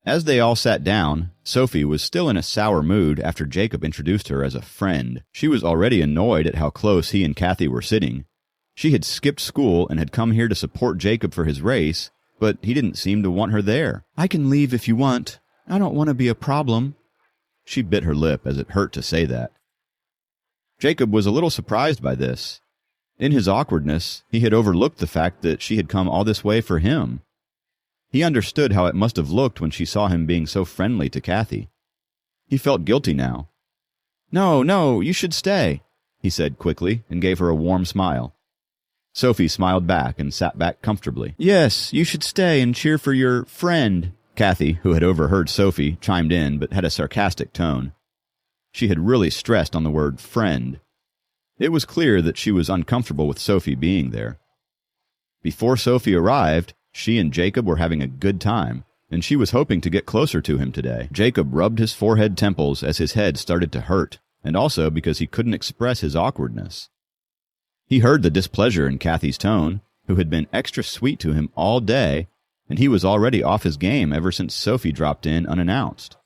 As they all sat down, Sophie was still in a sour mood after Jacob introduced her as a friend. She was already annoyed at how close he and Cathy were sitting. She had skipped school and had come here to support Jacob for his race, but he didn't seem to want her there. "I can leave if you want. I don't want to be a problem." She bit her lip as it hurt to say that. Jacob was a little surprised by this. In his awkwardness, he had overlooked the fact that she had come all this way for him. He understood how it must have looked when she saw him being so friendly to Cathy. He felt guilty now. No, you should stay," he said quickly and gave her a warm smile. Sophie smiled back and sat back comfortably. "Yes, you should stay and cheer for your friend," Cathy, who had overheard Sophie, chimed in but had a sarcastic tone. She had really stressed on the word friend. It was clear that she was uncomfortable with Sophie being there. Before Sophie arrived, she and Jacob were having a good time, and she was hoping to get closer to him today. Jacob rubbed his forehead temples as his head started to hurt, and also because he couldn't express his awkwardness. He heard the displeasure in Cathy's tone, who had been extra sweet to him all day, and he was already off his game ever since Sophie dropped in unannounced.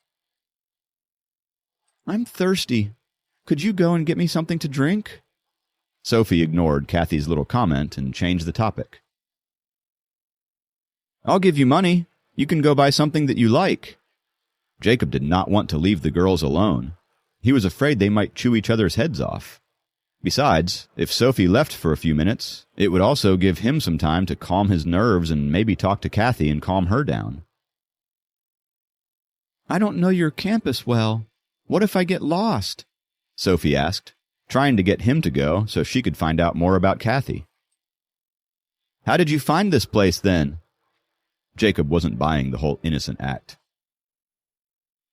"I'm thirsty. Could you go and get me something to drink?" Sophie ignored Cathy's little comment and changed the topic. "I'll give you money. You can go buy something that you like." Jacob did not want to leave the girls alone. He was afraid they might chew each other's heads off. Besides, if Sophie left for a few minutes, it would also give him some time to calm his nerves and maybe talk to Cathy and calm her down. "I don't know your campus well. What if I get lost?" Sophie asked, trying to get him to go so she could find out more about Cathy. "How did you find this place, then?" Jacob wasn't buying the whole innocent act.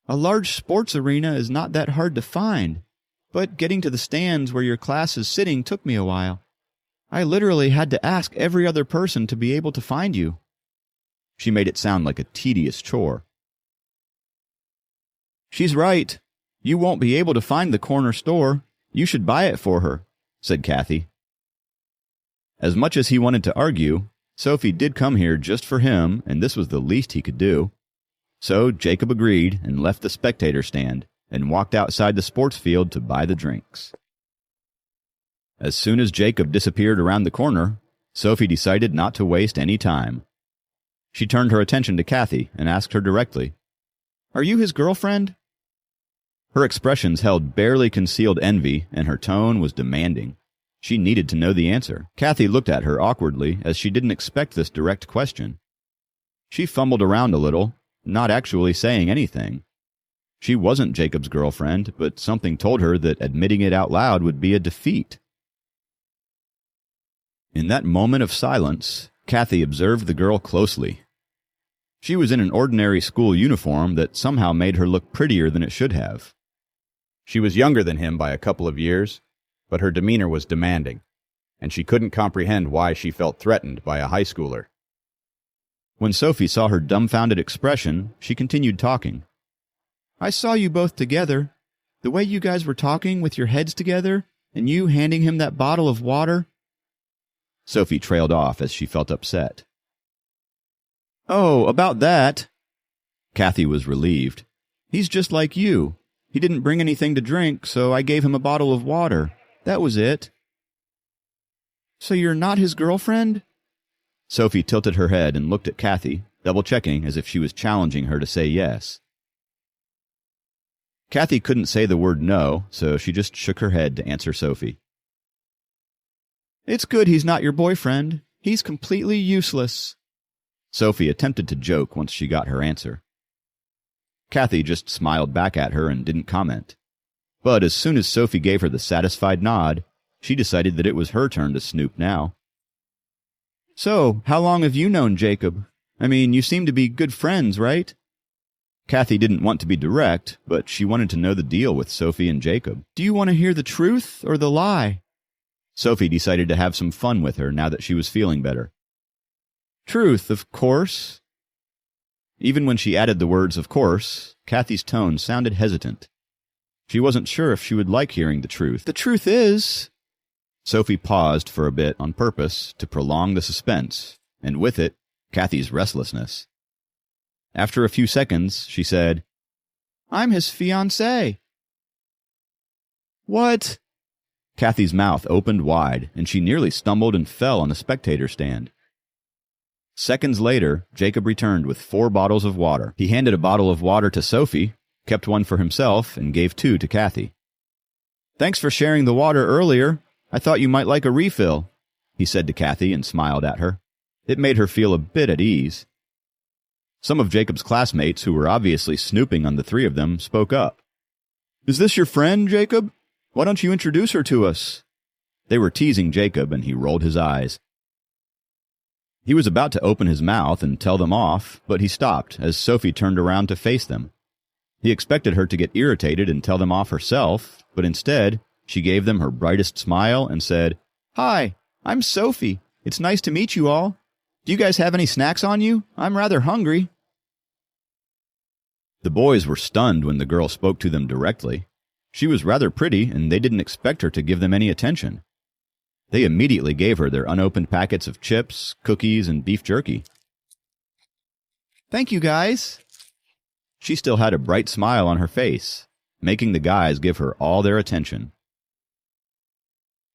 "A large sports arena is not that hard to find, but getting to the stands where your class is sitting took me a while. I literally had to ask every other person to be able to find you." She made it sound like a tedious chore. "She's right. You won't be able to find the corner store. You should buy it for her," said Cathy. As much as he wanted to argue, Sophie did come here just for him, and this was the least he could do. So Jacob agreed and left the spectator stand and walked outside the sports field to buy the drinks. As soon as Jacob disappeared around the corner, Sophie decided not to waste any time. She turned her attention to Cathy and asked her directly, "Are you his girlfriend?" Her expressions held barely concealed envy, and her tone was demanding. She needed to know the answer. Cathy looked at her awkwardly, as she didn't expect this direct question. She fumbled around a little, not actually saying anything. She wasn't Jacob's girlfriend, but something told her that admitting it out loud would be a defeat. In that moment of silence, Cathy observed the girl closely. She was in an ordinary school uniform that somehow made her look prettier than it should have. She was younger than him by a couple of years, but her demeanor was demanding, and she couldn't comprehend why she felt threatened by a high schooler. When Sophie saw her dumbfounded expression, she continued talking. "I saw you both together. The way you guys were talking with your heads together, and you handing him that bottle of water." Sophie trailed off as she felt upset. "Oh, about that." Cathy was relieved. "He's just like you. He didn't bring anything to drink, so I gave him a bottle of water. That was it." "So you're not his girlfriend?" Sophie tilted her head and looked at Cathy, double-checking as if she was challenging her to say yes. Cathy couldn't say the word no, so she just shook her head to answer Sophie. "It's good he's not your boyfriend. He's completely useless." Sophie attempted to joke once she got her answer. Cathy just smiled back at her and didn't comment. But as soon as Sophie gave her the satisfied nod, she decided that it was her turn to snoop now. "So, how long have you known Jacob? I mean, you seem to be good friends, right?" Cathy didn't want to be direct, but she wanted to know the deal with Sophie and Jacob. "Do you want to hear the truth or the lie?" Sophie decided to have some fun with her now that she was feeling better. "Truth, of course." Even when she added the words "of course," Cathy's tone sounded hesitant. She wasn't sure if she would like hearing the truth. "The truth is—" Sophie paused for a bit on purpose to prolong the suspense, and with it, Cathy's restlessness. After a few seconds, she said, "I'm his fiancée." "What?" Cathy's mouth opened wide, and she nearly stumbled and fell on the spectator stand. Seconds later, Jacob returned with 4 bottles of water. He handed a bottle of water to Sophie, kept one for himself, and gave 2 to Cathy. "Thanks for sharing the water earlier. I thought you might like a refill," he said to Cathy and smiled at her. It made her feel a bit at ease. Some of Jacob's classmates, who were obviously snooping on the 3 of them, spoke up. "Is this your friend, Jacob? Why don't you introduce her to us?" They were teasing Jacob, and he rolled his eyes. He was about to open his mouth and tell them off, but he stopped as Sophie turned around to face them. He expected her to get irritated and tell them off herself, but instead, she gave them her brightest smile and said, "Hi, I'm Sophie. It's nice to meet you all. Do you guys have any snacks on you? I'm rather hungry." The boys were stunned when the girl spoke to them directly. She was rather pretty, and they didn't expect her to give them any attention. They immediately gave her their unopened packets of chips, cookies, and beef jerky. "Thank you, guys." She still had a bright smile on her face, making the guys give her all their attention.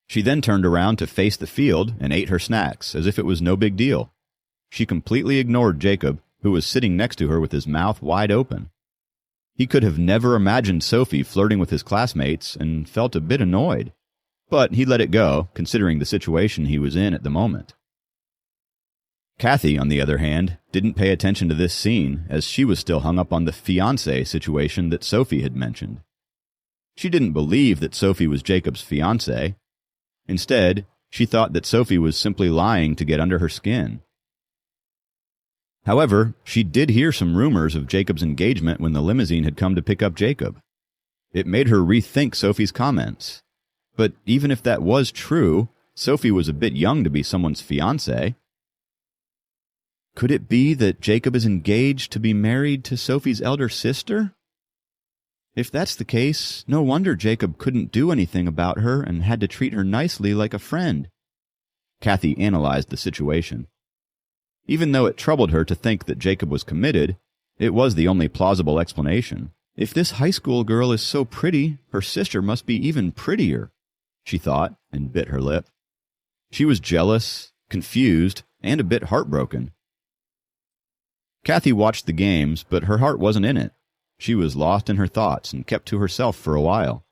She then turned around to face the field and ate her snacks as if it was no big deal. She completely ignored Jacob, who was sitting next to her with his mouth wide open. He could have never imagined Sophie flirting with his classmates and felt a bit annoyed, but he let it go, considering the situation he was in at the moment. Cathy, on the other hand, didn't pay attention to this scene, as she was still hung up on the fiancé situation that Sophie had mentioned. She didn't believe that Sophie was Jacob's fiancé. Instead, she thought that Sophie was simply lying to get under her skin. However, she did hear some rumors of Jacob's engagement when the limousine had come to pick up Jacob. It made her rethink Sophie's comments. But even if that was true, Sophie was a bit young to be someone's fiancé. Could it be that Jacob is engaged to be married to Sophie's elder sister? If that's the case, no wonder Jacob couldn't do anything about her and had to treat her nicely like a friend. Cathy analyzed the situation. Even though it troubled her to think that Jacob was committed, it was the only plausible explanation. If this high school girl is so pretty, her sister must be even prettier, she thought, and bit her lip. She was jealous, confused, and a bit heartbroken. Cathy watched the games, but her heart wasn't in it. She was lost in her thoughts and kept to herself for a while.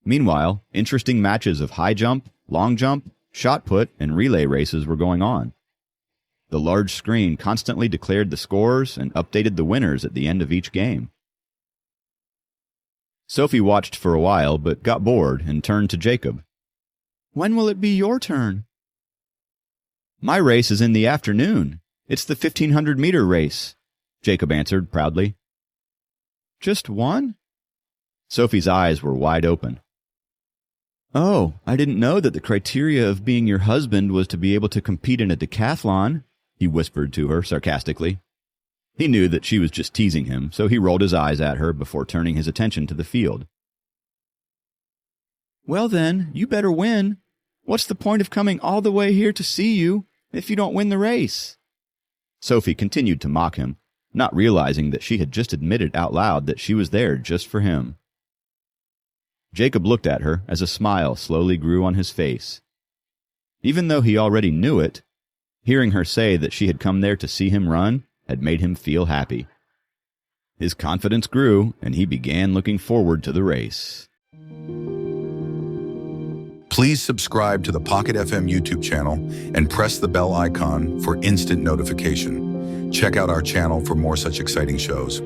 Meanwhile, interesting matches of high jump, long jump, shot put, and relay races were going on. The large screen constantly declared the scores and updated the winners at the end of each game. Sophie watched for a while, but got bored and turned to Jacob. "When will it be your turn?" "My race is in the afternoon. It's the 1,500-meter race," Jacob answered proudly. "Just one?" Sophie's eyes were wide open. "Oh, I didn't know that the criteria of being your husband was to be able to compete in a decathlon," he whispered to her sarcastically. He knew that she was just teasing him, so he rolled his eyes at her before turning his attention to the field. "Well then, you better win. What's the point of coming all the way here to see you if you don't win the race?" Sophie continued to mock him, not realizing that she had just admitted out loud that she was there just for him. Jacob looked at her as a smile slowly grew on his face. Even though he already knew it, hearing her say that she had come there to see him run had made him feel happy. His confidence grew, and he began looking forward to the race. Please subscribe to the Pocket FM YouTube channel and press the bell icon for instant notification. Check out our channel for more such exciting shows.